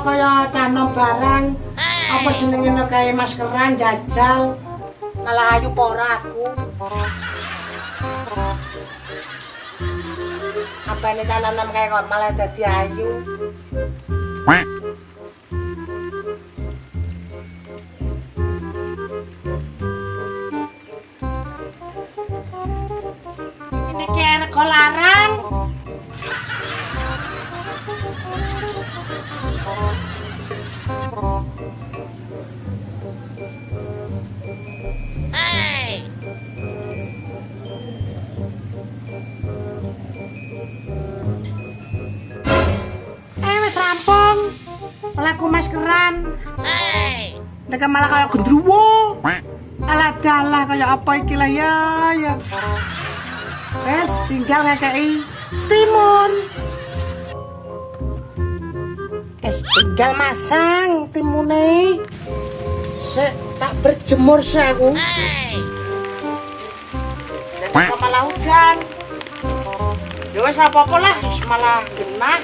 kaya canom barang. Apa jenenge no kaya maskeran jajal. Malah ayu pora aku. Apa ini tanam kayak kok malah jadi ayu. Ini kayak rego larang. Wis rampung. Laku maskeran. Mereka malah kayak gendruwo. Alah dalah kayak apa iki lah ya. Wes tinggal ngekei timun. Tinggal masang timune. Tak berjemur sih aku. Dan malah hujan. Ya wes apa-apa lah, malah genah.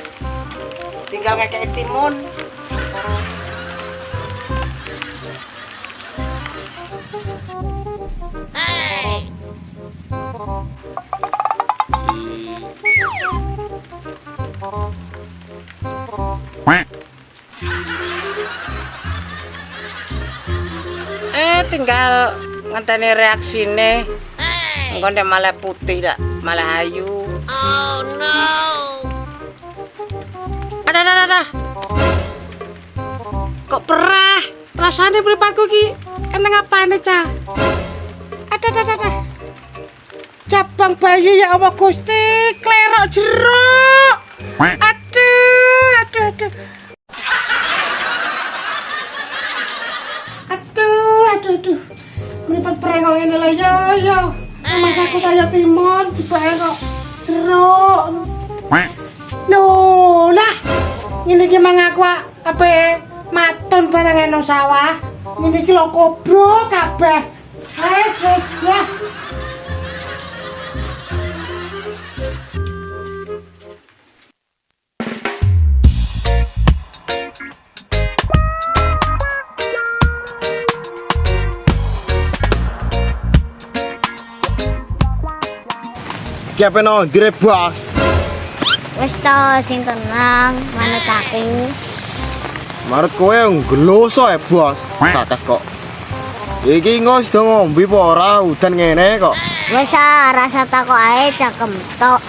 Tinggal ngekei timun. Tinggal ngenteni reaksine. Engko nek malah putih dak, malah ayu. Oh no. Ada. Kok perah? Rasane mripatku ki eneng apane, Cah? Ada. Cabang bayi ya Allah Gusti, klerok jeruk. Aduh. Aduh. Mripat prengong ngene lho yo. Mas aku kaya timun, dibake kok jeruk. Loh, lah. Ngene iki mang aku ape maton barang nang sawah. Ngene iki lho kobro kabeh. Wes ya. Ki ape no dire bos. Wis to sing tenang, manut aku. Marut kowe ngloso ya bos. Bakas kok. Iki ngos do ngombe apa ora udan ngene kok. Wis rasa takok ae cakem tok.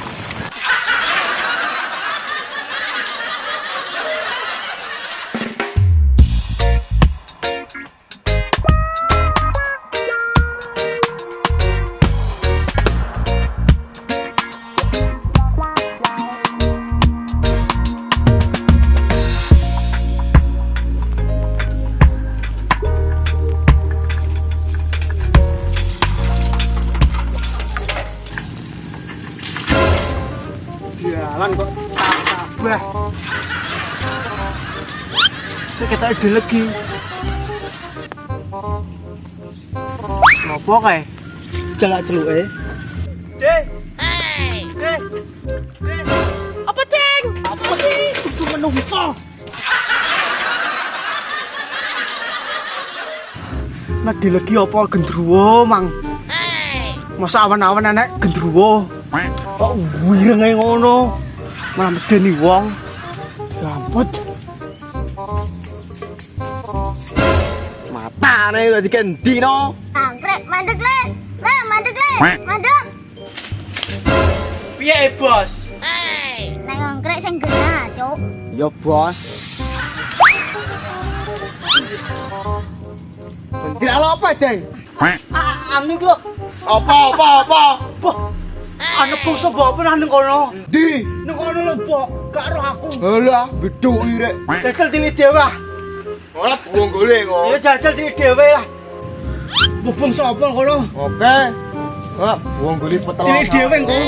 Jalan kok tabah. Kita ada lagi. Ngopo kae? Celak-celuke. Deh. Apa, Ceng? Apa sih? Kudu menungso. Nadi lagi apa gendruwo, Mang? Masa awan-awan anak gendruwo? Kok wireng ae ngono? Malah medeni wong. Gamput. Matane kok dikendi no. Anggrek mandek le. Mandek. Piye, Bos? Nang anggrek sing genah, Cuk. Ya, Bos. Tidak apa, Deng? Anu kok Apa? ana bangsa bapak nang kono. Di, Nang kono lho, Mbok. Gak ero aku. alah, beduki rek. Jajal dili dhewe ah. Ora buang golek kok. Ya jajal dili dhewe lah. Bubung sapa kono? Oke. Kok buang golek petelok. Dili dhewe engko.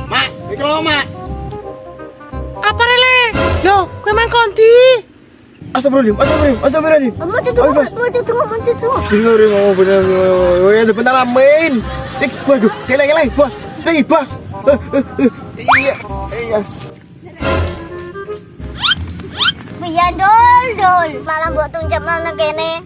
Mak, iki lho, Mak. Apa rele? Yo, kowe mang kondi? Astagfirullahaladzim. Maju tunggu. Dengerin ngomong bener. Ya bentar amin. Waduh, keleng, bos. Bos. Iya. Biar dol. Malah buat tunjak mana kene.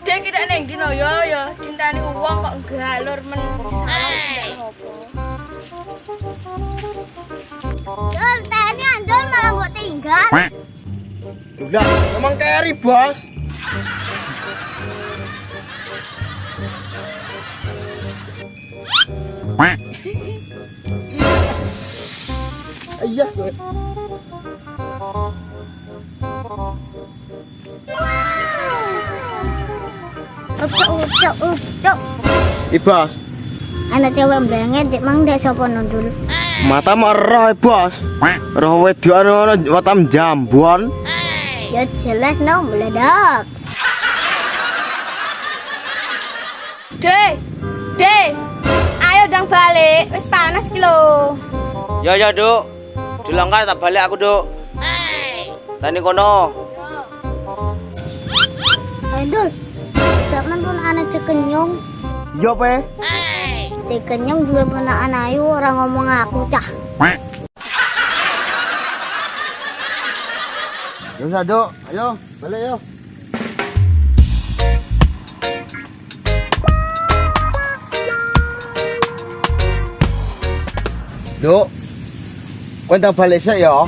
Dek kita neng dino yo cintani uang kok galur men bisa apa. Dol, tanya Dol malah buat tinggal. Udah, emang carry, bos. Iya. Ucap. Bos. Anak cewek banget, dik mang dek sopo nundul. Mata merah, bos. Roh wedoan ngono mata jambon. Ya jelas no meledak. Dek, ayo dang balik, wis panas ki lho. Ya, Duk. Dilangkah tak balik aku, Duk. Tani kono. Ayo Dul, zaman pun anak cekenyong. Yo, Pe. Cekenyong dua punaan ayu orang ngomong aku cah. Ya, Duk. Ayo, balik yo. Duk. Kowe tak balik sik ya.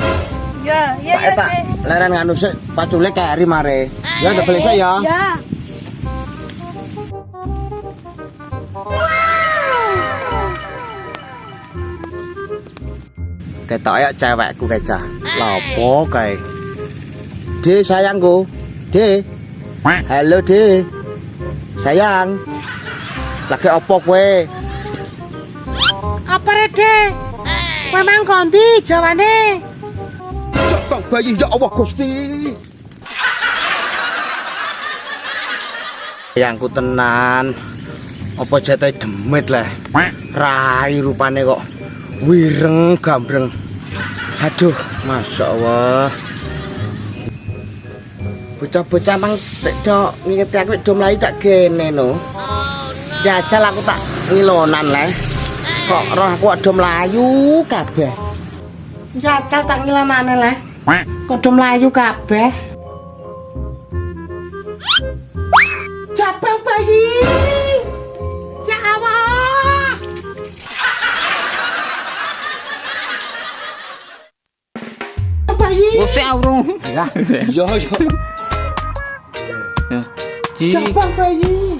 Ya, Tak leren nganu sik pacule keri mare. Ya tak balik sik ya. Ya. Ketok ayo cewekku kecah. Lapo kae? De sayangku. De. Halo, De. Sayang. Lagi opo kowe? Apa rede? Memang ganti jawane. Cokok bayi ya Allah Gusti. Sayangku tenan. Apa jatuh demit lah. Rai rupane kok wireng gambreng. Aduh, Masya Allah. Bocah-bocah mang cok ngingeti aku do mlayu tak kene no. Jajal aku tak ngilonan le. Kok roh aku do mlayu kabeh. Jajal tak ngilanane le. Kudu mlayu kabeh. Jabang bayi. Ya Allah. Bayi. Lah, yo. Ci, Jabang bayi.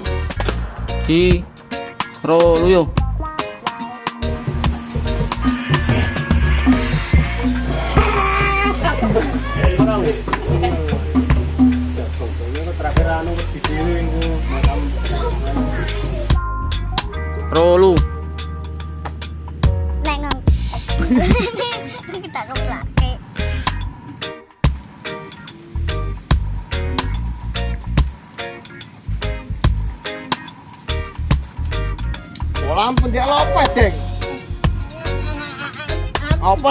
ro lu yo. Ro lu. Nengong. Kita keplake. Lampun dia apa, Deng? Apa?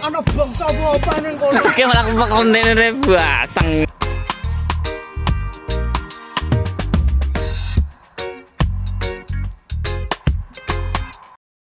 Anak bangsa apa ning kono? Oke, malah kepakon basang.